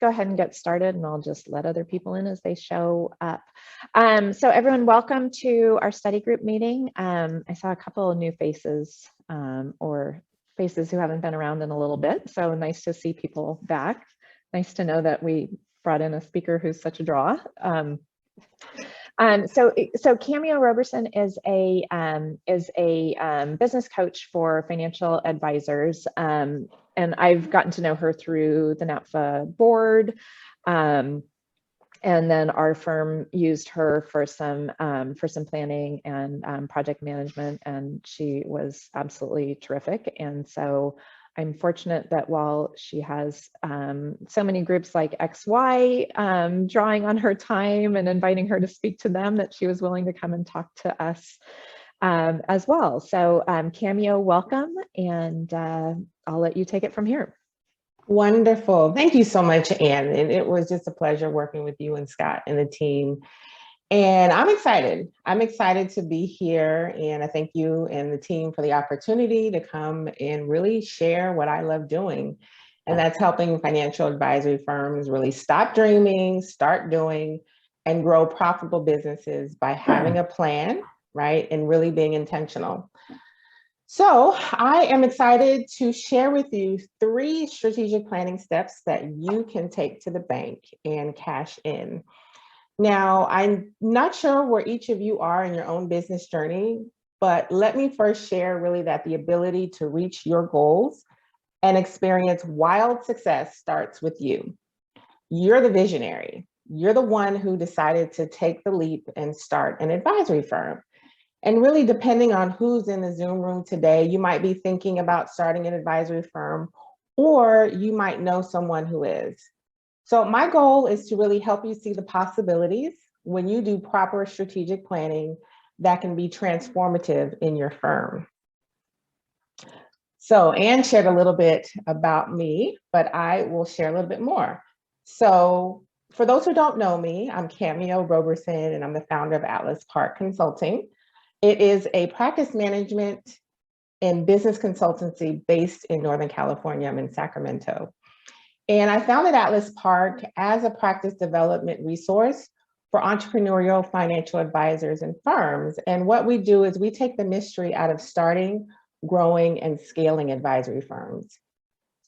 go ahead and get started, and I'll just let other people in as they show up. So everyone, welcome to our study group meeting. I saw a couple of new faces or faces who haven't been around in a little bit. So nice to see people back. Nice to know that we brought in a speaker who's such a draw. So Cameo Roberson is a business coach for financial advisors, and I've gotten to know her through the NAPFA board, and then our firm used her for some planning and project management, and she was absolutely terrific. And so I'm fortunate that while she has so many groups like XY drawing on her time and inviting her to speak to them, that she was willing to come and talk to us as well. So Cameo, welcome, and I'll let you take it from here. Wonderful. Thank you so much, Anne. And it was just a pleasure working with you and Scott and the team. And I'm excited. I'm excited to be here. And I thank you and the team for the opportunity to come and really share what I love doing. And that's helping financial advisory firms really stop dreaming, start doing, and grow profitable businesses by having a plan, right? And really being intentional. So I am excited to share with you 3 strategic planning steps that you can take to the bank and cash in. Now, I'm not sure where each of you are in your own business journey, but let me first share really that the ability to reach your goals and experience wild success starts with you. You're the visionary. You're the one who decided to take the leap and start an advisory firm. And really, depending on who's in the Zoom room today, you might be thinking about starting an advisory firm, or you might know someone who is. So my goal is to really help you see the possibilities when you do proper strategic planning that can be transformative in your firm. So Anne shared a little bit about me, but I will share a little bit more. So for those who don't know me, I'm Cameo Roberson, and I'm the founder of Atlas Park Consulting. It is a practice management and business consultancy based in Northern California. I'm in Sacramento. And I founded Atlas Park as a practice development resource for entrepreneurial financial advisors and firms. And what we do is we take the mystery out of starting, growing, and scaling advisory firms.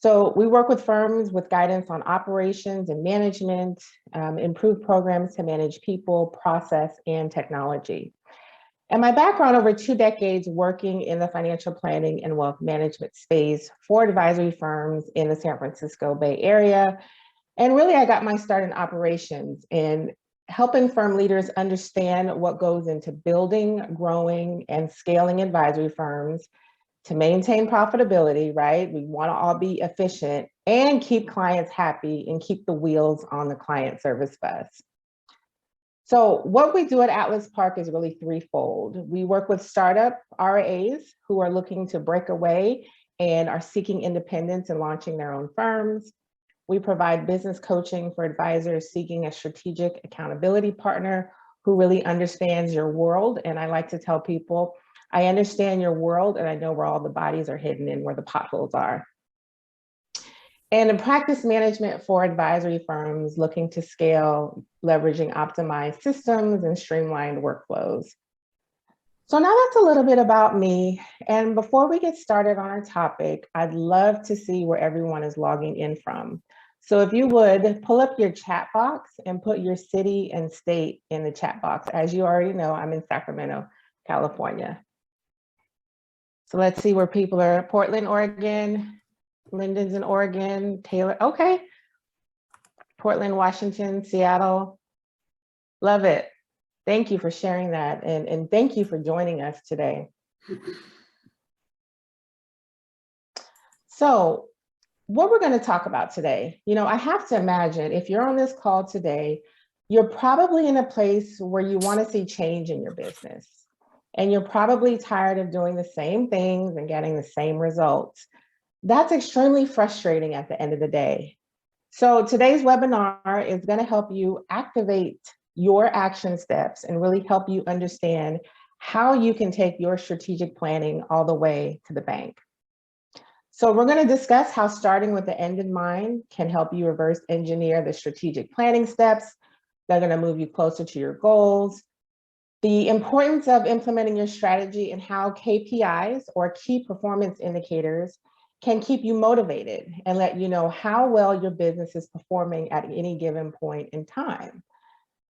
So we work with firms with guidance on operations and management, improved programs to manage people, process, and technology. And my background, over 2 decades working in the financial planning and wealth management space for advisory firms in the San Francisco Bay Area. And really, I got my start in operations and helping firm leaders understand what goes into building, growing, and scaling advisory firms to maintain profitability, right? We want to all be efficient and keep clients happy and keep the wheels on the client service bus. So what we do at Atlas Park is really threefold. We work with startup RAs who are looking to break away and are seeking independence and launching their own firms. We provide business coaching for advisors seeking a strategic accountability partner who really understands your world. And I like to tell people, I understand your world and I know where all the bodies are hidden and where the potholes are. And in practice management for advisory firms looking to scale, leveraging optimized systems and streamlined workflows. So now that's a little bit about me. And before we get started on our topic, I'd love to see where everyone is logging in from. So if you would, pull up your chat box and put your city and state in the chat box. As you already know, I'm in Sacramento, California. So let's see where people are. Portland, Oregon. Lyndon's in Oregon, Taylor, okay. Portland, Washington, Seattle, love it. Thank you for sharing that, and thank you for joining us today. So what we're going to talk about today, I have to imagine if you're on this call today, you're probably in a place where you want to see change in your business, and you're probably tired of doing the same things and getting the same results. That's extremely frustrating at the end of the day. So today's webinar is going to help you activate your action steps and really help you understand how you can take your strategic planning all the way to the bank. So we're going to discuss how starting with the end in mind can help you reverse engineer the strategic planning steps that are going to move you closer to your goals, the importance of implementing your strategy, and how KPIs, or key performance indicators, can keep you motivated and let you know how well your business is performing at any given point in time.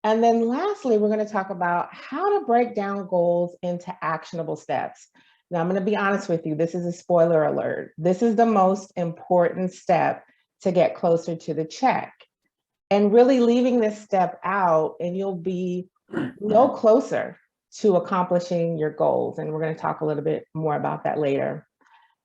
And then lastly, we're going to talk about how to break down goals into actionable steps. Now, I'm going to be honest with you, this is a spoiler alert. This is the most important step to get closer to the check. And really leaving this step out, and you'll be no closer to accomplishing your goals. And we're going to talk a little bit more about that later.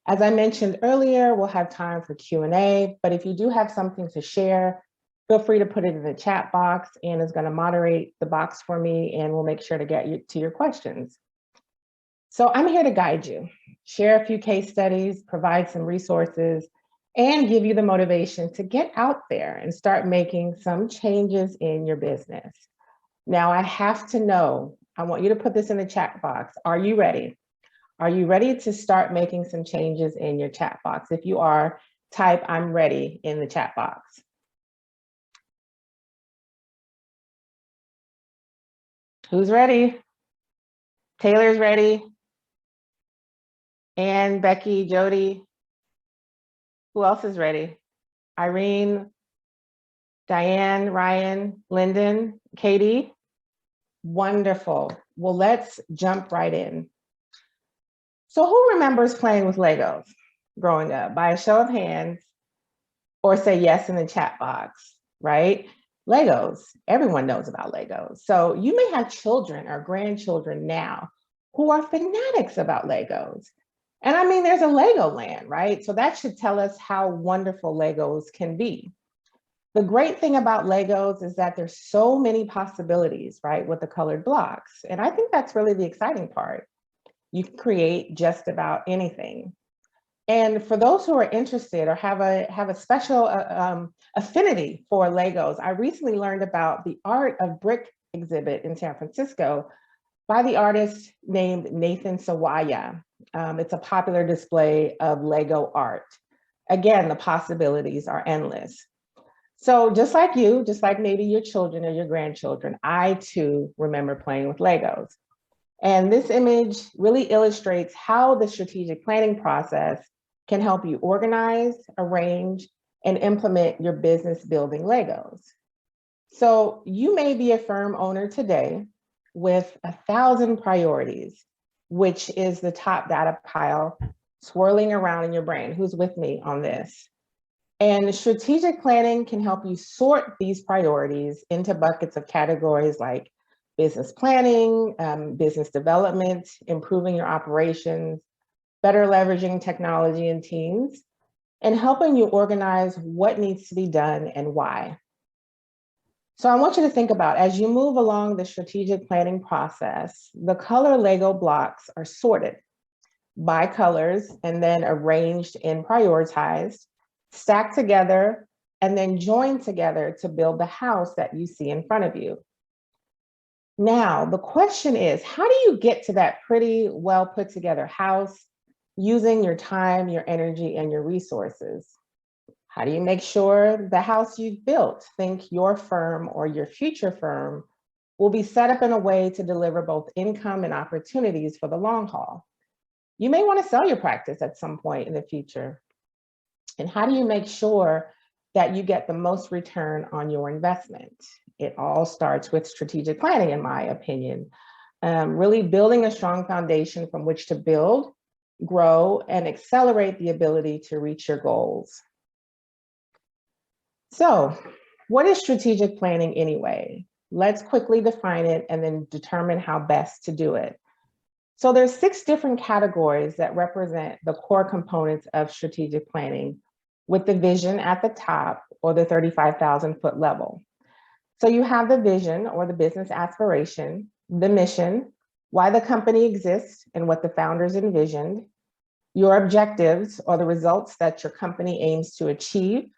As I mentioned earlier, we'll have time for Q&A, but if you do have something to share, feel free to put it in the chat box. Anne is going to moderate the box for me, and we'll make sure to get you to your questions. So I'm here to guide you, share a few case studies, provide some resources, and give you the motivation to get out there and start making some changes in your business. Now, I have to know, I want you to put this in the chat box. Are you ready? Are you ready to start making some changes in your chat box? If you are, type "I'm ready" in the chat box. Who's ready? Taylor's ready. Anne, Becky, Jody. Who else is ready? Irene, Diane, Ryan, Lyndon, Katie. Wonderful. Well, let's jump right in. So who remembers playing with Legos growing up? By a show of hands, or say yes in the chat box, right? Legos, everyone knows about Legos. So you may have children or grandchildren now who are fanatics about Legos. And I mean, there's a Lego land, right? So that should tell us how wonderful Legos can be. The great thing about Legos is that there's so many possibilities, right, with the colored blocks. And I think that's really the exciting part. You can create just about anything. And for those who are interested or have a special affinity for Legos, I recently learned about the Art of Brick exhibit in San Francisco by the artist named Nathan Sawaya. It's a popular display of Lego art. Again, the possibilities are endless. So just like you, just like maybe your children or your grandchildren, I too remember playing with Legos. And this image really illustrates how the strategic planning process can help you organize, arrange, and implement your business building Legos. So you may be a firm owner today with 1,000 priorities, which is the top data pile swirling around in your brain. Who's with me on this? And strategic planning can help you sort these priorities into buckets of categories like business planning, business development, improving your operations, better leveraging technology and teams, and helping you organize what needs to be done and why. So I want you to think about, as you move along the strategic planning process, the color Lego blocks are sorted by colors and then arranged and prioritized, stacked together, and then joined together to build the house that you see in front of you. Now, the question is, how do you get to that pretty well put together house using your time, your energy, and your resources? How do you make sure the house you've built, think your firm or your future firm, will be set up in a way to deliver both income and opportunities for the long haul? You may want to sell your practice at some point in the future. And how do you make sure that you get the most return on your investment? It all starts with strategic planning, in my opinion. Really building a strong foundation from which to build, grow, and accelerate the ability to reach your goals. So, what is strategic planning anyway? Let's quickly define it and then determine how best to do it. So there's 6 different categories that represent the core components of strategic planning, with the vision at the top, or the 35,000-foot level. So you have the vision, or the business aspiration, the mission, why the company exists and what the founders envisioned, your objectives, or the results that your company aims to achieve,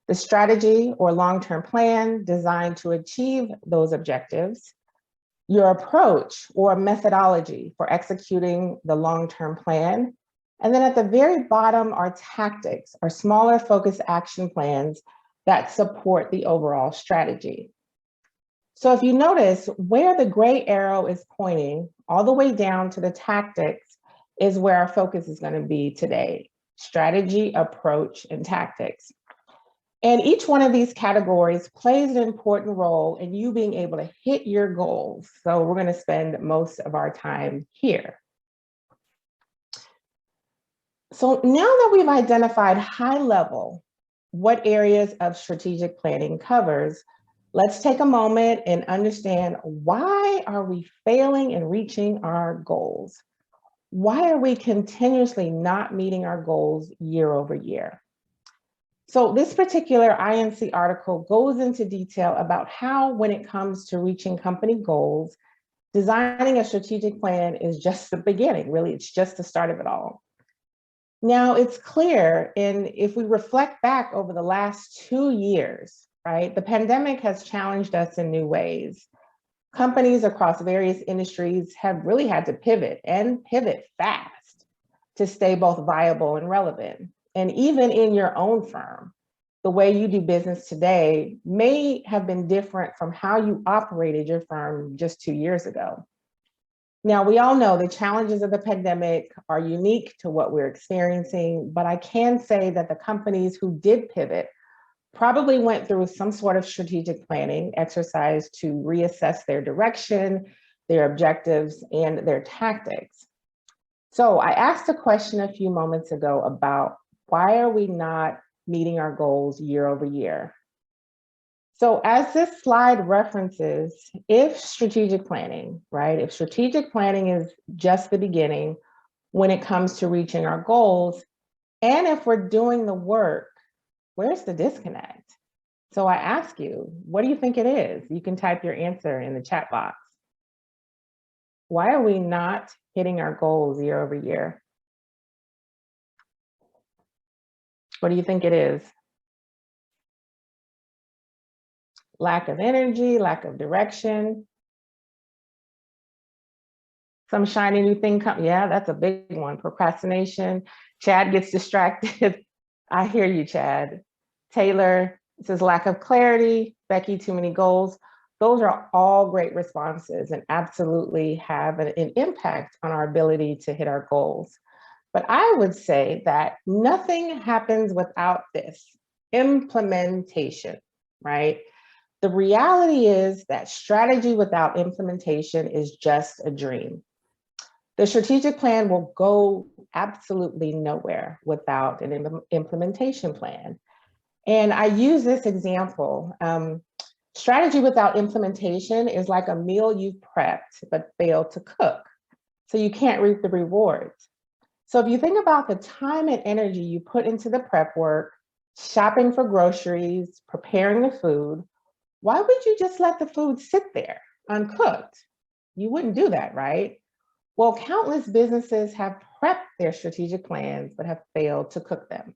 the strategy or long-term plan designed to achieve those objectives, your approach or methodology for executing the long-term plan, And then at the very bottom are tactics, or smaller focused action plans that support the overall strategy. So if you notice where the gray arrow is pointing all the way down to the tactics is where our focus is going to be today: strategy, approach, and tactics. And each one of these categories plays an important role in you being able to hit your goals. So we're going to spend most of our time here. So now that we've identified high level what areas of strategic planning covers, let's take a moment and understand, why are we failing in reaching our goals? Why are we continuously not meeting our goals year over year? So this particular INC article goes into detail about how, when it comes to reaching company goals, designing a strategic plan is just the beginning. Really, it's just the start of it all. Now, it's clear, and if we reflect back over the last 2 years, right, the pandemic has challenged us in new ways. Companies across various industries have really had to pivot, and pivot fast, to stay both viable and relevant. And even in your own firm, the way you do business today may have been different from how you operated your firm just 2 years ago. Now, we all know the challenges of the pandemic are unique to what we're experiencing, but I can say that the companies who did pivot probably went through some sort of strategic planning exercise to reassess their direction, their objectives, and their tactics. So I asked a question a few moments ago about, why are we not meeting our goals year over year? So as this slide references, if strategic planning, right, if strategic planning is just the beginning when it comes to reaching our goals, and if we're doing the work, where's the disconnect? So I ask you, what do you think it is? You can type your answer in the chat box. Why are we not hitting our goals year over year? What do you think it is? Lack of energy, lack of direction. Some shiny new thing come, yeah, that's a big one. Procrastination. Chad gets distracted. I hear you, Chad. Taylor says lack of clarity. Becky, too many goals. Those are all great responses and absolutely have an impact on our ability to hit our goals. But I would say that nothing happens without this implementation, right? The reality is that strategy without implementation is just a dream. The strategic plan will go absolutely nowhere without an implementation plan. And I use this example. Strategy without implementation is like a meal you've prepped but failed to cook. So you can't reap the rewards. So if you think about the time and energy you put into the prep work, shopping for groceries, preparing the food, why would you just let the food sit there uncooked? You wouldn't do that, right? Well, countless businesses have prepped their strategic plans, but have failed to cook them.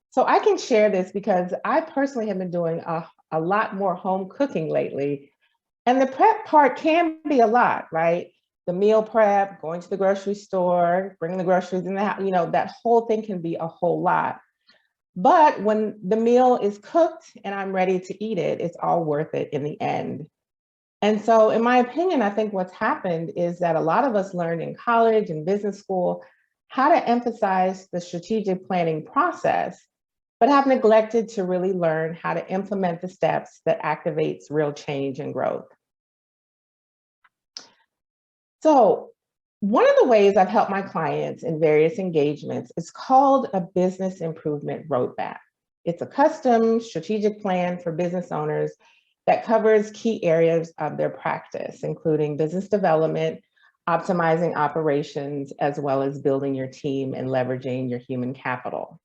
So I can share this because I personally have been doing a lot more home cooking lately. And the prep part can be a lot, right? The meal prep, going to the grocery store, bringing the groceries in the house, that whole thing can be a whole lot. But when the meal is cooked and I'm ready to eat it, it's all worth it in the end. And so in my opinion, I think what's happened is that a lot of us learned in college and business school how to emphasize the strategic planning process, but have neglected to really learn how to implement the steps that activates real change and growth. So one of the ways I've helped my clients in various engagements is called a business improvement roadmap. It's a custom strategic plan for business owners that covers key areas of their practice, including business development, optimizing operations, as well as building your team and leveraging your human capital.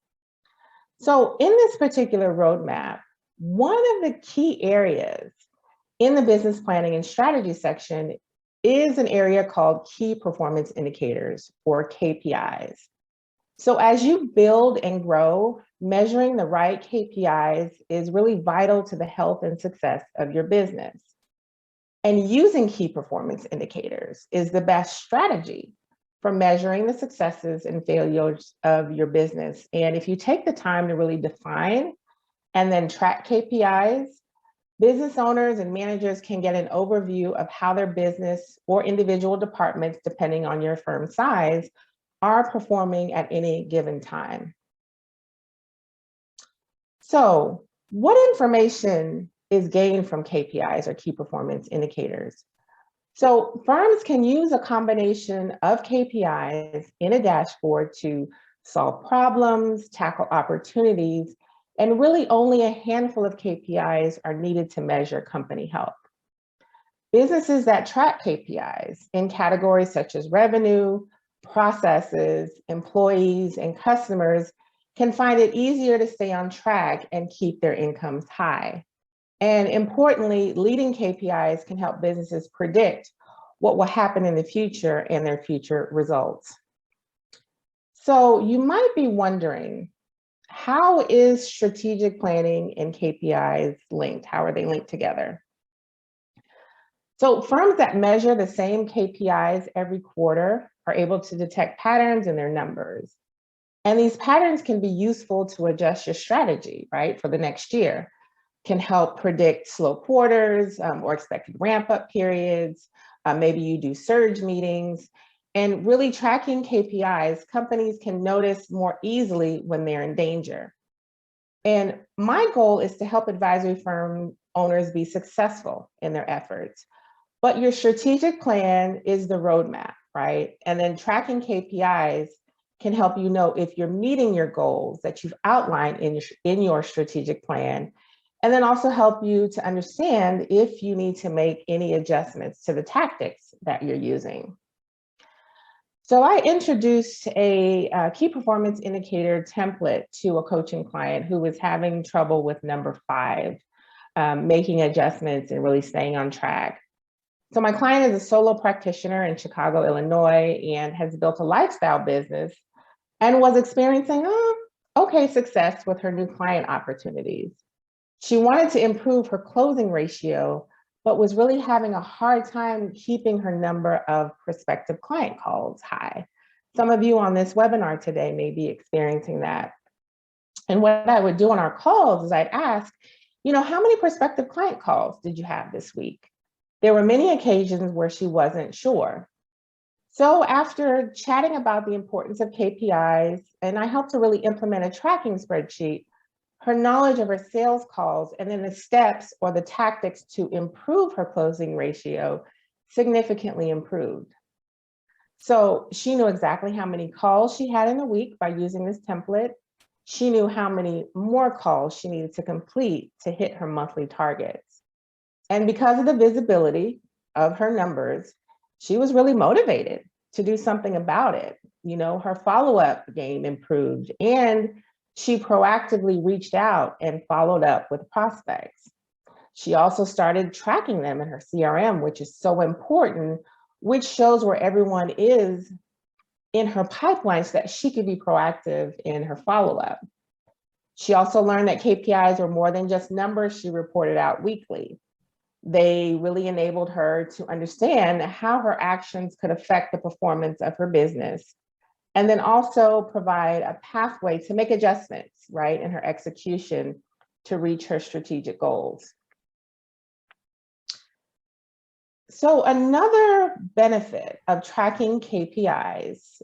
So in this particular roadmap, one of the key areas in the business planning and strategy section is an area called key performance indicators, or KPIs. So as you build and grow, measuring the right KPIs is really vital to the health and success of your business. And using key performance indicators is the best strategy for measuring the successes and failures of your business. And if you take the time to really define and then track KPIs, business owners and managers can get an overview of how their business or individual departments, depending on your firm size, are performing at any given time. So, what information is gained from KPIs or key performance indicators? So firms can use a combination of KPIs in a dashboard to solve problems, tackle opportunities, and really only a handful of KPIs are needed to measure company health. Businesses that track KPIs in categories such as revenue, processes, employees, and customers can find it easier to stay on track and keep their incomes high. And importantly, leading KPIs can help businesses predict what will happen in the future and their future results. So you might be wondering, how is strategic planning and KPIs linked? How are they linked together? So firms that measure the same KPIs every quarter are able to detect patterns in their numbers. And these patterns can be useful to adjust your strategy, right, for the next year. Can help predict slow quarters or expected ramp up periods. Maybe you do surge meetings, and really tracking KPIs, companies can notice more easily when they're in danger. And my goal is to help advisory firm owners be successful in their efforts. But your strategic plan is the roadmap, right? And then tracking KPIs can help you know if you're meeting your goals that you've outlined in your strategic plan, and then also help you to understand if you need to make any adjustments to the tactics that you're using. So I introduced a key performance indicator template to a coaching client who was having trouble with number 5, making adjustments and really staying on track. So my client is a solo practitioner in Chicago, Illinois, and has built a lifestyle business and was experiencing okay success with her new client opportunities. She wanted to improve her closing ratio, but was really having a hard time keeping her number of prospective client calls high. Some of you on this webinar today may be experiencing that. And what I would do on our calls is I'd ask, how many prospective client calls did you have this week? There were many occasions where she wasn't sure. So after chatting about the importance of KPIs, and I helped to really implement a tracking spreadsheet, her knowledge of her sales calls and then the steps or the tactics to improve her closing ratio significantly improved. So she knew exactly how many calls she had in a week by using this template. She knew how many more calls she needed to complete to hit her monthly targets. And because of the visibility of her numbers, she was really motivated to do something about it. Her follow-up game improved, and she proactively reached out and followed up with prospects. She also started tracking them in her CRM, which is so important, which shows where everyone is in her pipeline so that she could be proactive in her follow-up. She also learned that KPIs were more than just numbers she reported out weekly. They really enabled her to understand how her actions could affect the performance of her business, and then also provide a pathway to make adjustments, right, in her execution to reach her strategic goals. So another benefit of tracking KPIs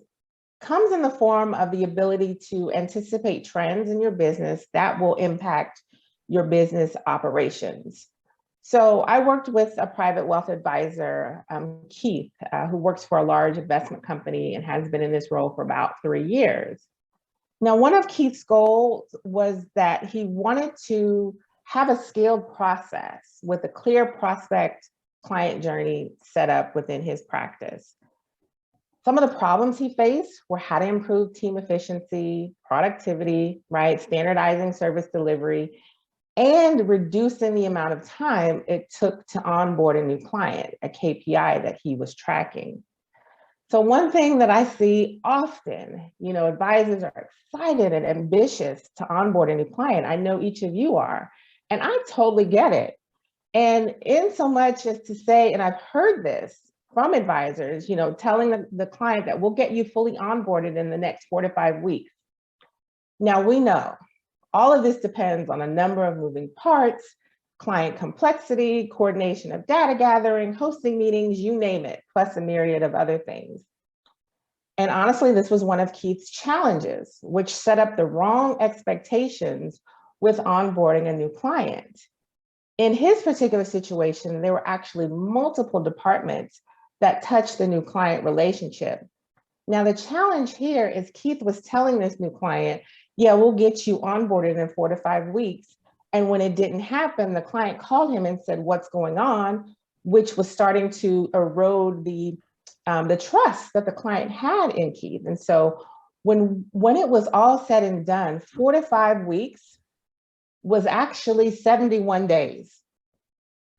comes in the form of the ability to anticipate trends in your business that will impact your business operations. So I worked with a private wealth advisor, Keith, who works for a large investment company and has been in this role for about 3 years. Now, one of Keith's goals was that he wanted to have a scaled process with a clear prospect client journey set up within his practice. Some of the problems he faced were how to improve team efficiency, productivity, right, standardizing service delivery, and reducing the amount of time it took to onboard a new client, a KPI that he was tracking. So one thing that I see often, advisors are excited and ambitious to onboard a new client. I know each of you are, and I totally get it. And in so much as to say, and I've heard this from advisors, telling the client that we'll get you fully onboarded in the next 4 to 5 weeks. Now we know all of this depends on a number of moving parts, client complexity, coordination of data gathering, hosting meetings, you name it, plus a myriad of other things. And honestly, this was one of Keith's challenges, which set up the wrong expectations with onboarding a new client. In his particular situation, there were actually multiple departments that touched the new client relationship. Now, the challenge here is Keith was telling this new client, yeah, we'll get you onboarded in 4 to 5 weeks. And when it didn't happen, the client called him and said, what's going on? Which was starting to erode the trust that the client had in Keith. And so when it was all said and done, 4 to 5 weeks was actually 71 days,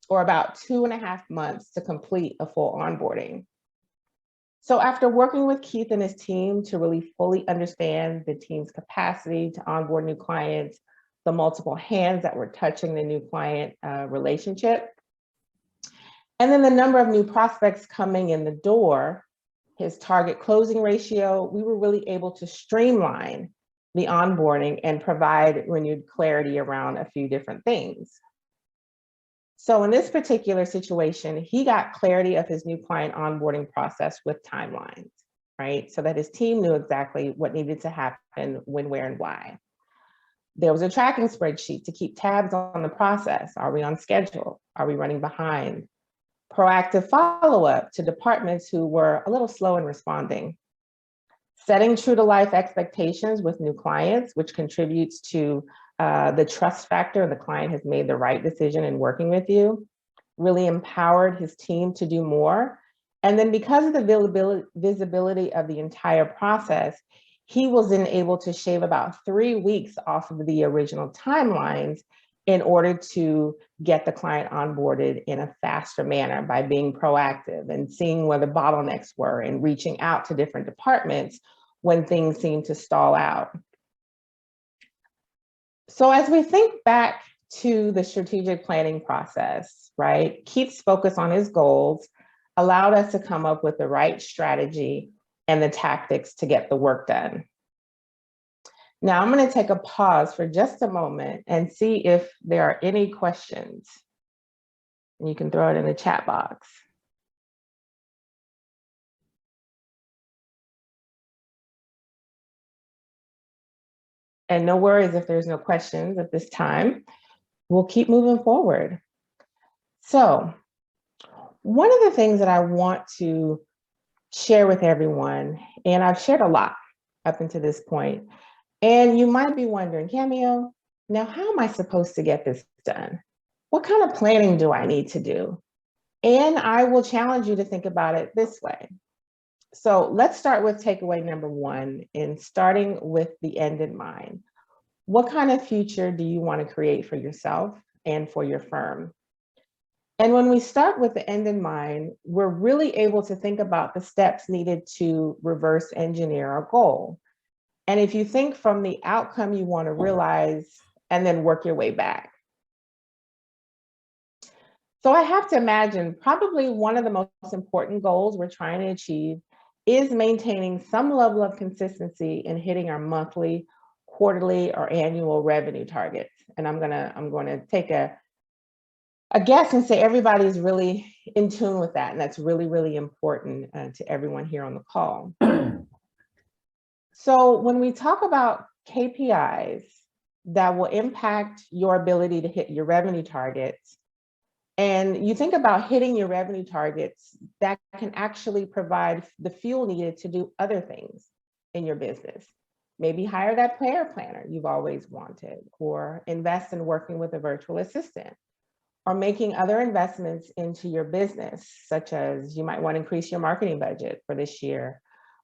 or about 2.5 months to complete a full onboarding. So after working with Keith and his team to really fully understand the team's capacity to onboard new clients, the multiple hands that were touching the new client relationship, and then the number of new prospects coming in the door, his target closing ratio, we were really able to streamline the onboarding and provide renewed clarity around a few different things. So in this particular situation, he got clarity of his new client onboarding process with timelines, right? So that his team knew exactly what needed to happen, when, where, and why. There was a tracking spreadsheet to keep tabs on the process. Are we on schedule? Are we running behind? Proactive follow-up to departments who were a little slow in responding. Setting true to life expectations with new clients, which contributes to the trust factor. The client has made the right decision in working with you, really empowered his team to do more. And then because of the visibility of the entire process, he was then able to shave about 3 weeks off of the original timelines in order to get the client onboarded in a faster manner by being proactive and seeing where the bottlenecks were and reaching out to different departments when things seemed to stall out. So as we think back to the strategic planning process, right, Keith's focus on his goals allowed us to come up with the right strategy and the tactics to get the work done. Now I'm going to take a pause for just a moment and see if there are any questions. And you can throw it in the chat box. And no worries if there's no questions at this time. We'll keep moving forward. So one of the things that I want to share with everyone, and I've shared a lot up until this point, and you might be wondering, Cameo, now how am I supposed to get this done? What kind of planning do I need to do? And I will challenge you to think about it this way. So let's start with takeaway number 1 in starting with the end in mind. What kind of future do you want to create for yourself and for your firm? And when we start with the end in mind, we're really able to think about the steps needed to reverse engineer our goal. And if you think from the outcome you want to realize and then work your way back. So I have to imagine probably one of the most important goals we're trying to achieve is maintaining some level of consistency in hitting our monthly, quarterly, or annual revenue targets. And I'm gonna take a guess and say everybody's really in tune with that. And that's really, really important to everyone here on the call. So when we talk about KPIs that will impact your ability to hit your revenue targets, and you think about hitting your revenue targets, that can actually provide the fuel needed to do other things in your business. Maybe hire that player planner you've always wanted, or invest in working with a virtual assistant, or making other investments into your business, such as you might want to increase your marketing budget for this year.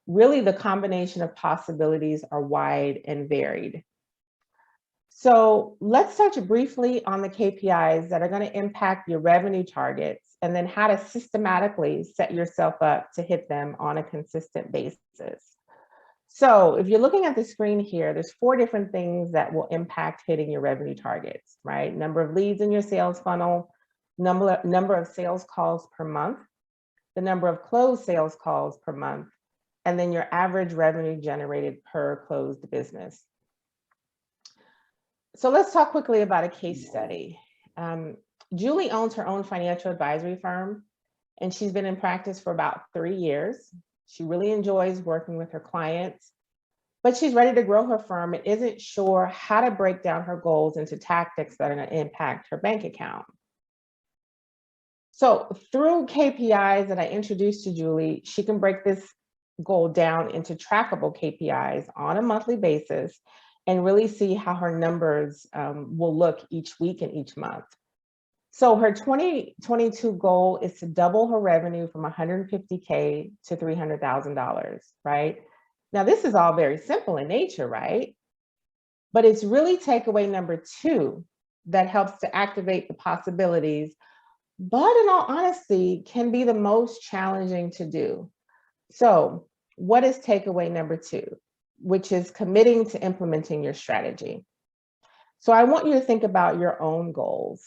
Really, the combination of possibilities are wide and varied. So let's touch briefly on the KPIs that are going to impact your revenue targets, and then how to systematically set yourself up to hit them on a consistent basis. So if you're looking at the screen here, there's 4 different things that will impact hitting your revenue targets, right? Number of leads in your sales funnel, number of sales calls per month, the number of closed sales calls per month, and then your average revenue generated per closed business. So let's talk quickly about a case study. Julie owns her own financial advisory firm, and she's been in practice for about 3 years. She really enjoys working with her clients, but she's ready to grow her firm and isn't sure how to break down her goals into tactics that are going to impact her bank account. So through KPIs that I introduced to Julie, she can break this goal down into trackable KPIs on a monthly basis and really see how her numbers will look each week and each month. So her 2022 goal is to double her revenue from $150K to $300,000, right? Now, this is all very simple in nature, right? But it's really takeaway number 2 that helps to activate the possibilities, but in all honesty, can be the most challenging to do. So what is takeaway number 2, which is committing to implementing your strategy? So I want you to think about your own goals.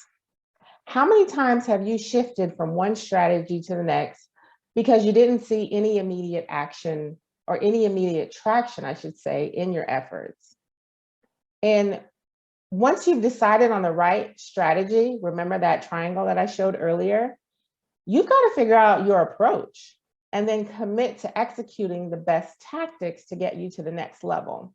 How many times have you shifted from one strategy to the next because you didn't see any immediate action or any immediate traction, I should say, in your efforts? And once you've decided on the right strategy, remember that triangle that I showed earlier, you've got to figure out your approach and then commit to executing the best tactics to get you to the next level.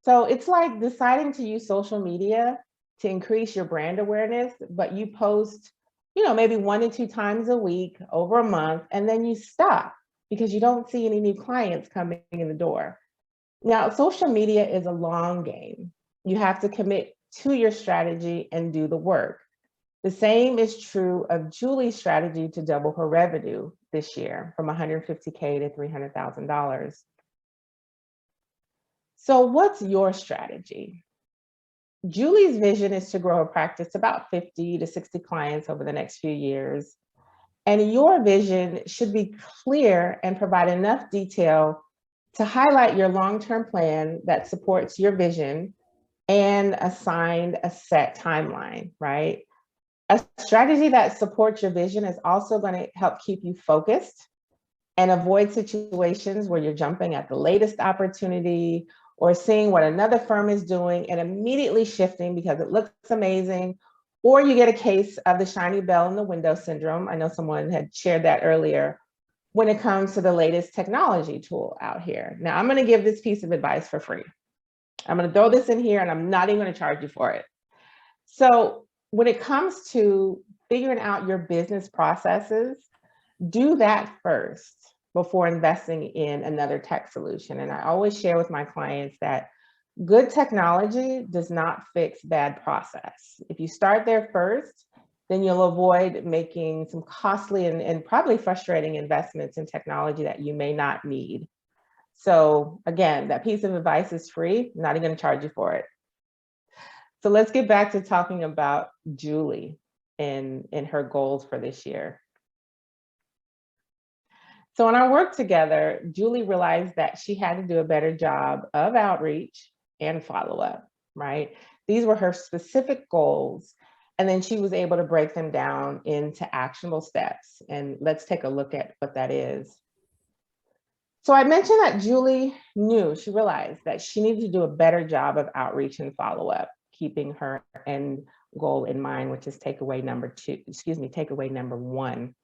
So it's like deciding to use social media to increase your brand awareness, but you post, maybe 1 to 2 times a week over a month, and then you stop because you don't see any new clients coming in the door. Now, social media is a long game. You have to commit to your strategy and do the work. The same is true of Julie's strategy to double her revenue this year from $150K to $300,000. So what's your strategy? Julie's vision is to grow her practice to about 50 to 60 clients over the next few years. And your vision should be clear and provide enough detail to highlight your long-term plan that supports your vision and assign a set timeline, right? A strategy that supports your vision is also going to help keep you focused and avoid situations where you're jumping at the latest opportunity or seeing what another firm is doing and immediately shifting because it looks amazing, or you get a case of the shiny bell in the window syndrome. I know someone had shared that earlier when it comes to the latest technology tool out here. Now, I'm going to give this piece of advice for free. I'm going to throw this in here and I'm not even going to charge you for it. So when it comes to figuring out your business processes, do that first before investing in another tech solution. And I always share with my clients that good technology does not fix bad process. If you start there first, then you'll avoid making some costly and probably frustrating investments in technology that you may not need. So again, that piece of advice is free, I'm not even going to charge you for it. So let's get back to talking about Julie and her goals for this year. So in our work together, Julie realized that she had to do a better job of outreach and follow-up, right? These were her specific goals. And then she was able to break them down into actionable steps. And let's take a look at what that is. So I mentioned that Julie she realized that she needed to do a better job of outreach and follow-up, keeping her end goal in mind, which is takeaway number 1.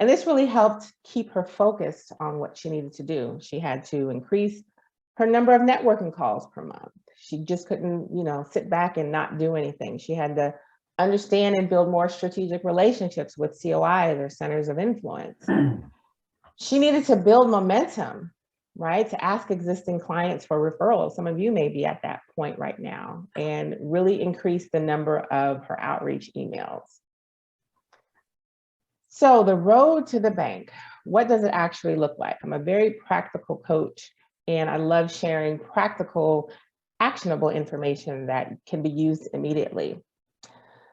And this really helped keep her focused on what she needed to do. She had to increase her number of networking calls per month. She just couldn't, sit back and not do anything. She had to understand and build more strategic relationships with COIs or centers of influence. She needed to build momentum, right? To ask existing clients for referrals. Some of you may be at that point right now, and really increase the number of her outreach emails. So the road to the bank, what does it actually look like? I'm a very practical coach, and I love sharing practical, actionable information that can be used immediately.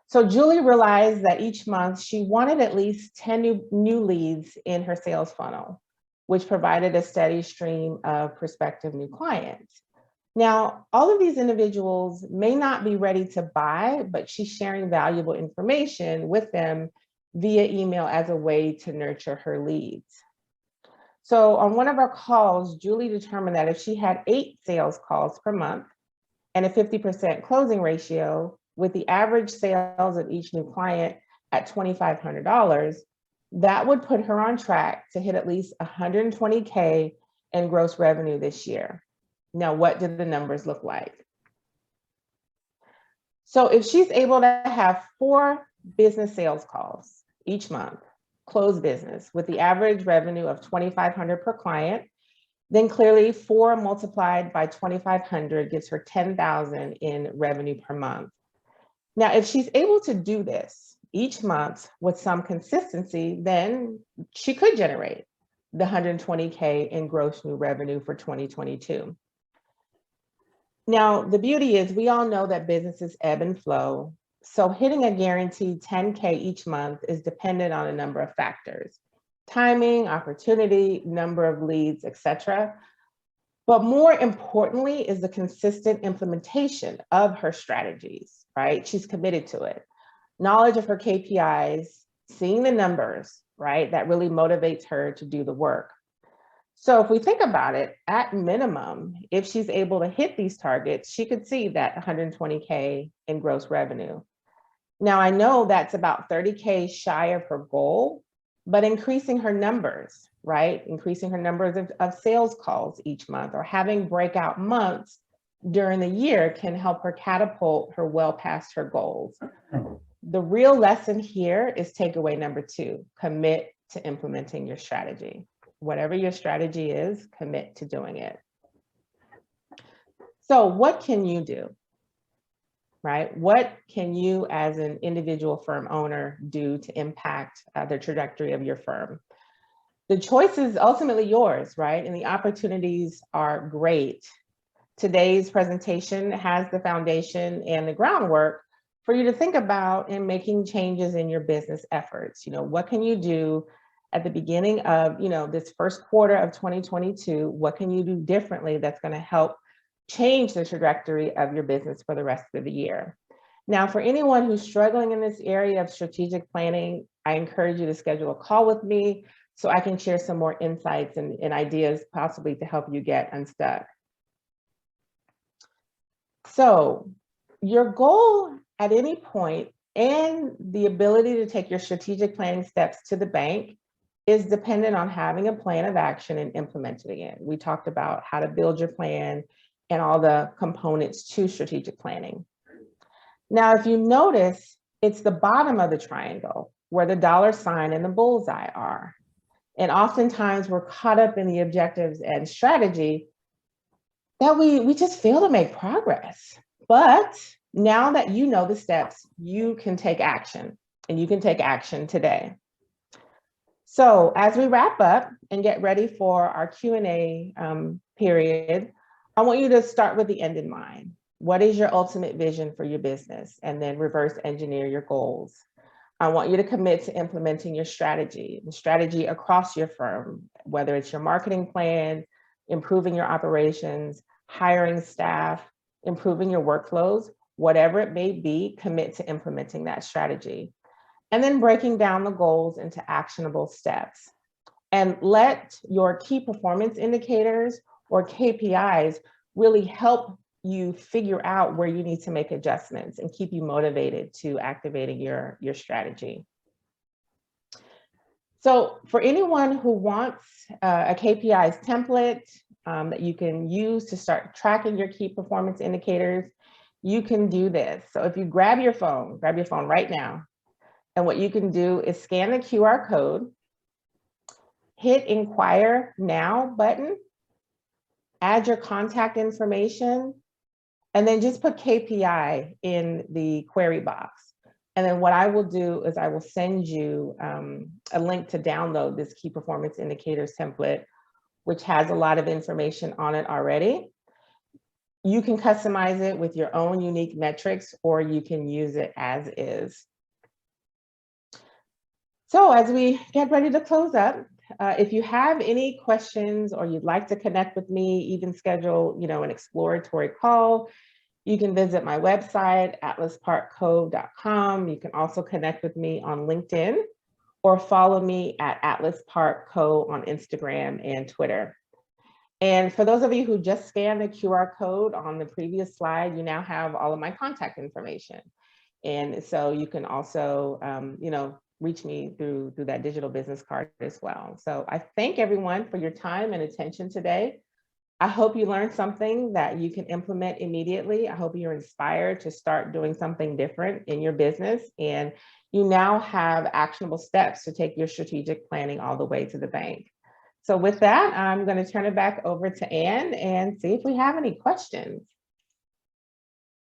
So Julie realized that each month she wanted at least 10 new leads in her sales funnel, which provided a steady stream of prospective new clients. Now, all of these individuals may not be ready to buy, but she's sharing valuable information with them via email as a way to nurture her leads. So on one of our calls, Julie determined that if she had 8 sales calls per month and a 50% closing ratio, with the average sales of each new client at $2,500, that would put her on track to hit at least 120K in gross revenue this year. Now, what did the numbers look like? So if she's able to have 4 business sales calls each month, close business with the average revenue of $2,500 per client, then clearly 4 multiplied by 2,500 gives her 10,000 in revenue per month. Now, if she's able to do this each month with some consistency, then she could generate the 120K in gross new revenue for 2022. Now, the beauty is we all know that businesses ebb and flow. So hitting a guaranteed 10K each month is dependent on a number of factors: timing, opportunity, number of leads, etc. But more importantly is the consistent implementation of her strategies, right? She's committed to it. Knowledge of her KPIs, seeing the numbers, right? That really motivates her to do the work. So if we think about it, at minimum, if she's able to hit these targets, she could see that 120K in gross revenue. Now, I know that's about 30K shy of her goal, but increasing her numbers, right? Increasing her numbers of sales calls each month, or having breakout months during the year, can help her catapult her well past her goals. The real lesson here is takeaway number 2: commit to implementing your strategy. Whatever your strategy is, commit to doing it. So what can you do, right? What can you as an individual firm owner do to impact the trajectory of your firm? The choice is ultimately yours, right? And the opportunities are great. Today's presentation has the foundation and the groundwork for you to think about in making changes in your business efforts. What can you do at the beginning of, this first quarter of 2022? What can you do differently that's going to help change the trajectory of your business for the rest of the year? Now, for anyone who's struggling in this area of strategic planning, I encourage you to schedule a call with me so I can share some more insights and ideas possibly to help you get unstuck. So your goal at any point and the ability to take your strategic planning steps to the bank is dependent on having a plan of action and implementing it. We talked about how to build your plan and all the components to strategic planning. Now, if you notice, it's the bottom of the triangle where the dollar sign and the bullseye are. And oftentimes we're caught up in the objectives and strategy that we just fail to make progress. But now that you know the steps, you can take action, and you can take action today. So as we wrap up and get ready for our Q&A period, I want you to start with the end in mind. What is your ultimate vision for your business? And then reverse engineer your goals. I want you to commit to implementing your strategy, the strategy across your firm, whether it's your marketing plan, improving your operations, hiring staff, improving your workflows, whatever it may be, commit to implementing that strategy. And then breaking down the goals into actionable steps. And let your key performance indicators or KPIs really help you figure out where you need to make adjustments and keep you motivated to activating your strategy. So for anyone who wants a KPIs template that you can use to start tracking your key performance indicators, you can do this. So if you grab your phone right now, and what you can do is scan the QR code, hit Inquire Now button, add your contact information, and then just put KPI in the query box. And then what I will do is I will send you a link to download this key performance indicators template, which has a lot of information on it already. You can customize it with your own unique metrics, or you can use it as is. So as we get ready to close up, if you have any questions or you'd like to connect with me, even schedule, an exploratory call, you can visit my website, atlasparkco.com. You can also connect with me on LinkedIn. or follow me at Atlas Park Co on Instagram and Twitter. And for those of you who just scanned the QR code on the previous slide, you now have all of my contact information. And so you can also, reach me through that digital business card as well. So I thank everyone for your time and attention today. I hope you learned something that you can implement immediately. I hope you're inspired to start doing something different in your business. And you now have actionable steps to take your strategic planning all the way to the bank. So with that, I'm going to turn it back over to Ann and see if we have any questions.